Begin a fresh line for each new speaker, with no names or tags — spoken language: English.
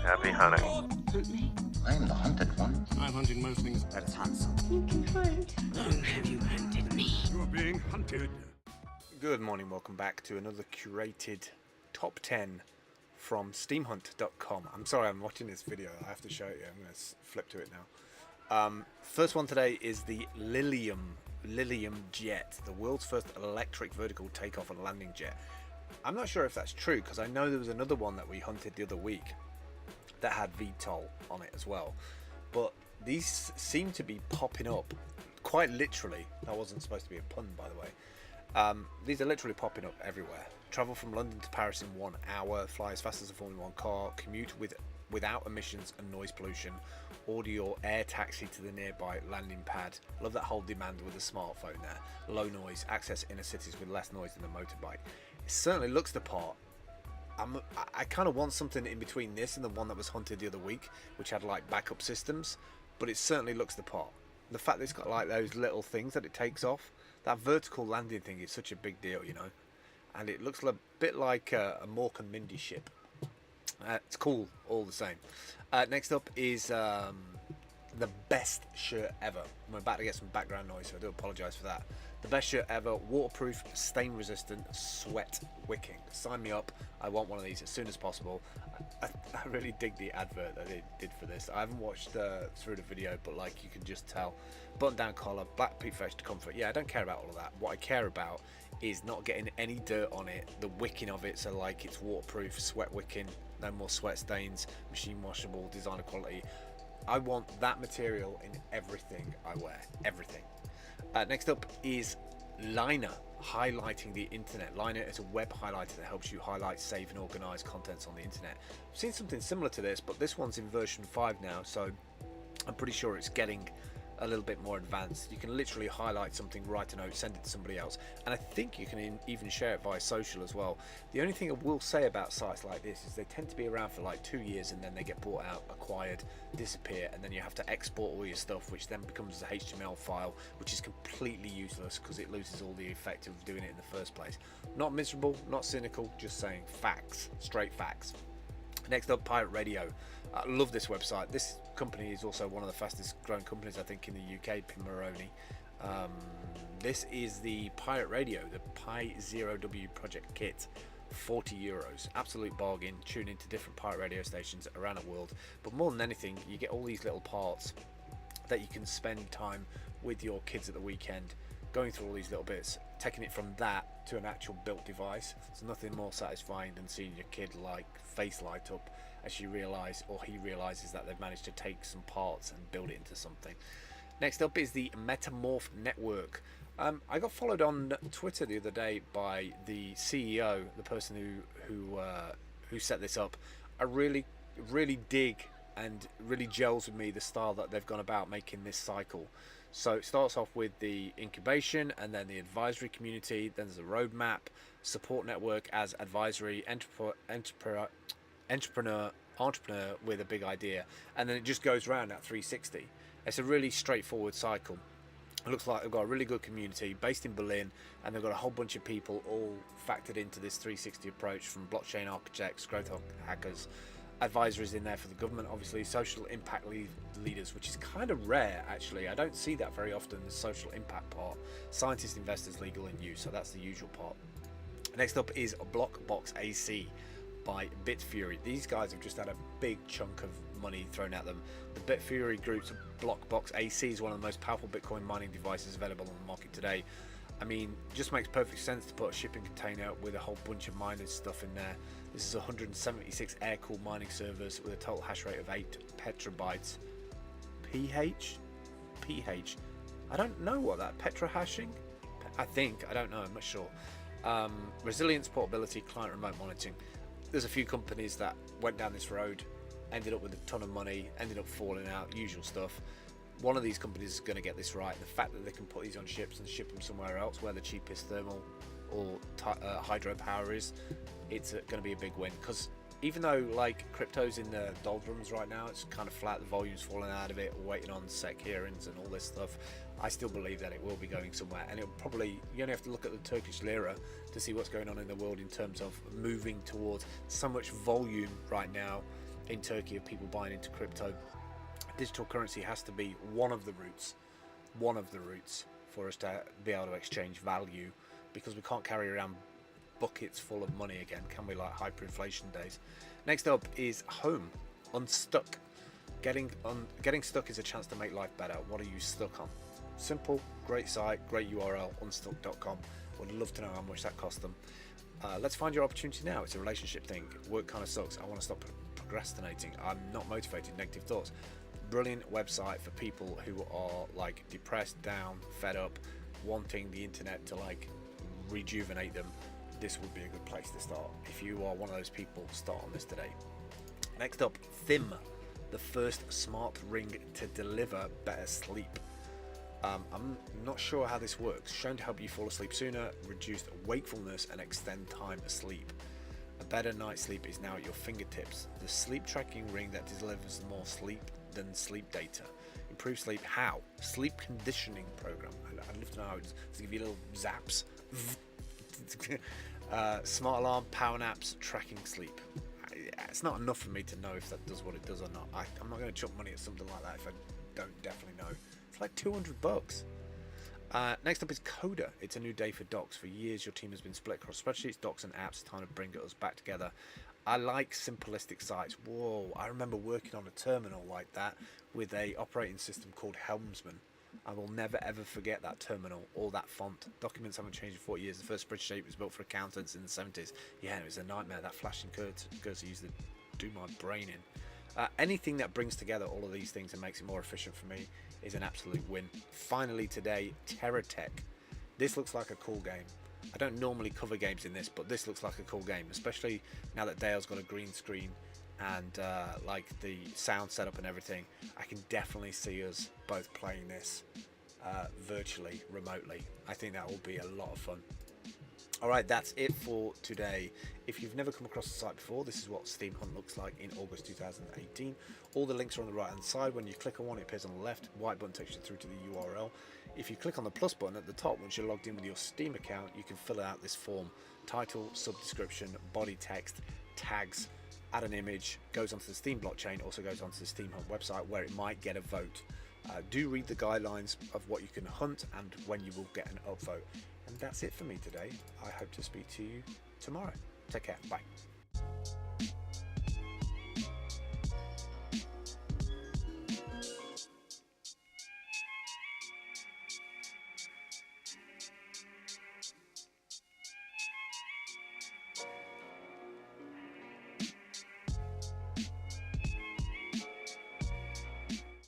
Happy hunting.
Hunt me.
I am the hunted one.
I'm hunting most things.
Let us hunt something.
You can hunt.
Long have you hunted me?
You're being hunted.
Good morning, welcome back to another curated top 10 from steemhunt.com. I'm sorry, I'm watching this video, I have to show it you. I'm going to flip to it now. First one today is the Lilium jet, the world's first electric vertical takeoff and landing jet. I'm not sure if that's true, because I know there was another one that we hunted the other week that had VTOL on it as well, but these seem to be popping up quite literally. That wasn't supposed to be a pun, by the way. These are literally popping up everywhere. Travel from London to Paris in 1 hour, fly as fast as a Formula 1 car, commute without emissions and noise pollution, order your air taxi to the nearby landing pad. Love that whole demand with a smartphone there. Low noise, access inner cities with less noise than a motorbike. It certainly looks the part. I kind of want something in between this and the one that was hunted the other week, which had like backup systems, but it certainly looks the part. The fact that it's got like those little things that it takes off, that vertical landing thing is such a big deal, you know, and it looks a bit like a Mork and Mindy ship. It's cool all the same. Next up is the best shirt ever. I'm about to get some background noise, so I do apologise for that. The best shirt ever, waterproof, stain resistant, sweat wicking. Sign me up. I want one of these as soon as possible. I really dig the advert that they did for this. I haven't watched through the video, but like you can just tell. Button down collar, black peak fetch to comfort. Yeah, I don't care about all of that. What I care about is not getting any dirt on it, the wicking of it, so like it's waterproof, sweat wicking, no more sweat stains, machine washable, designer quality. I want that material in everything I wear, everything. Next up is Liner, highlighting the internet. Liner is a web highlighter that helps you highlight, save and organize contents on the internet. I've seen something similar to this, but this one's in version 5 now, so I'm pretty sure it's getting a little bit more advanced. You can literally highlight something, write a note, send it to somebody else, and I think you can even share it via social as well. The only thing I will say about sites like this is they tend to be around for like 2 years and then they get bought out, acquired, disappear, and then you have to export all your stuff, which then becomes a HTML file, which is completely useless because it loses all the effect of doing it in the first place. Not miserable, not cynical, just saying facts, straight facts. Next up, Pirate Radio. I love this website. This company is also one of the fastest growing companies, I think, in the UK, Pimaroni. This is the Pirate Radio, the Pi 0W Project Kit, €40. Absolute bargain. Tune into different pirate radio stations around the world. But more than anything, you get all these little parts that you can spend time with your kids at the weekend, going through all these little bits, taking it from that to an actual built device. There's nothing more satisfying than seeing your kid like face light up as you realise, or he realises, that they've managed to take some parts and build it into something. Next up is the Metamorph Network. I got followed on Twitter the other day by the CEO, the person who set this up. I really dig and really gels with me the style that they've gone about making this cycle. So it starts off with the incubation and then the advisory community, then there's a roadmap, support network as advisory, entrepreneur with a big idea, and then it just goes around at 360. It's a really straightforward cycle. It looks like they've got a really good community based in Berlin, and they've got a whole bunch of people all factored into this 360 approach, from blockchain architects, growth hackers, advisories in there for the government, obviously, social impact leaders, which is kind of rare actually. I don't see that very often, the social impact part. Scientists, investors, legal and you, so that's the usual part. Next up is Blockbox AC by Bitfury. These guys have just had a big chunk of money thrown at them. The Bitfury group's Blockbox AC is one of the most powerful Bitcoin mining devices available on the market today. I mean, just makes perfect sense to put a shipping container with a whole bunch of mining stuff in there. This is 176 air-cooled mining servers with a total hash rate of 8 petabytes. PH? I don't know what that, petra hashing? I think, I don't know, I'm not sure. Resilience, portability, client remote monitoring. There's a few companies that went down this road, ended up with a ton of money, ended up falling out, usual stuff. One of these companies is going to get this right. The fact that they can put these on ships and ship them somewhere else where the cheapest thermal or hydropower is, it's going to be a big win. Because even though like crypto's in the doldrums right now, it's kind of flat, the volume's falling out of it, waiting on SEC hearings and all this stuff, I still believe that it will be going somewhere. And it'll probably, you only have to look at the Turkish lira to see what's going on in the world in terms of moving towards so much volume right now in Turkey of people buying into crypto. Digital currency has to be one of the routes for us to be able to exchange value, because we can't carry around buckets full of money again, can we, like hyperinflation days. Next up is home, unstuck. Getting stuck is a chance to make life better. What are you stuck on? Simple, great site, great URL, unstuck.com. Would love to know how much that cost them. Let's find your opportunity now. It's a relationship thing. Work kind of sucks. I want to stop procrastinating. I'm not motivated. Negative thoughts. Brilliant website for people who are like depressed, down, fed up, wanting the internet to like rejuvenate them. This would be a good place to start. If you are one of those people, start on this today. Next up, Thim, the first smart ring to deliver better sleep. I'm not sure how this works. Shown to help you fall asleep sooner, reduce wakefulness, and extend time asleep. A better night's sleep is now at your fingertips. The sleep tracking ring that delivers more sleep than sleep data. Improve sleep. How? Sleep conditioning program. I'd love to know how it's to give you little zaps. Smart alarm, power naps, tracking sleep. It's not enough for me to know if that does what it does or not. I'm not going to chuck money at something like that if I don't definitely know. It's like $200. Next up is Coda. It's a new day for docs. For years your team has been split across spreadsheets, docs and apps. Time to bring us back together. I like simplistic sites. Whoa, I remember working on a terminal like that with a operating system called Helmsman. I will never ever forget that terminal or that font. Documents haven't changed in 40 years. The first spreadsheet was built for accountants in the 70s. Yeah, it was a nightmare. That flashing cursor used to do my brain in. Anything that brings together all of these things and makes it more efficient for me is an absolute win. Finally today, TerraTech. This looks like a cool game. I don't normally cover games in this, but this looks like a cool game, especially now that Dale's got a green screen and like the sound setup and everything. I can definitely see us both playing this virtually, remotely. I think that will be a lot of fun. Alright, that's it for today. If you've never come across the site before, this is what steemhunt looks like in August 2018. All the links are on the right hand side. When you click on one, it appears on the left. White button takes you through to the URL. If you click on the plus button at the top, once you're logged in with your Steam account, you can fill out this form. Title, subdescription, body text, tags, add an image, goes onto the Steam blockchain, also goes onto the steemhunt website where it might get a vote. Do read the guidelines of what you can hunt and when you will get an upvote. And that's it for me today. I hope to speak to you tomorrow. Take care. Bye.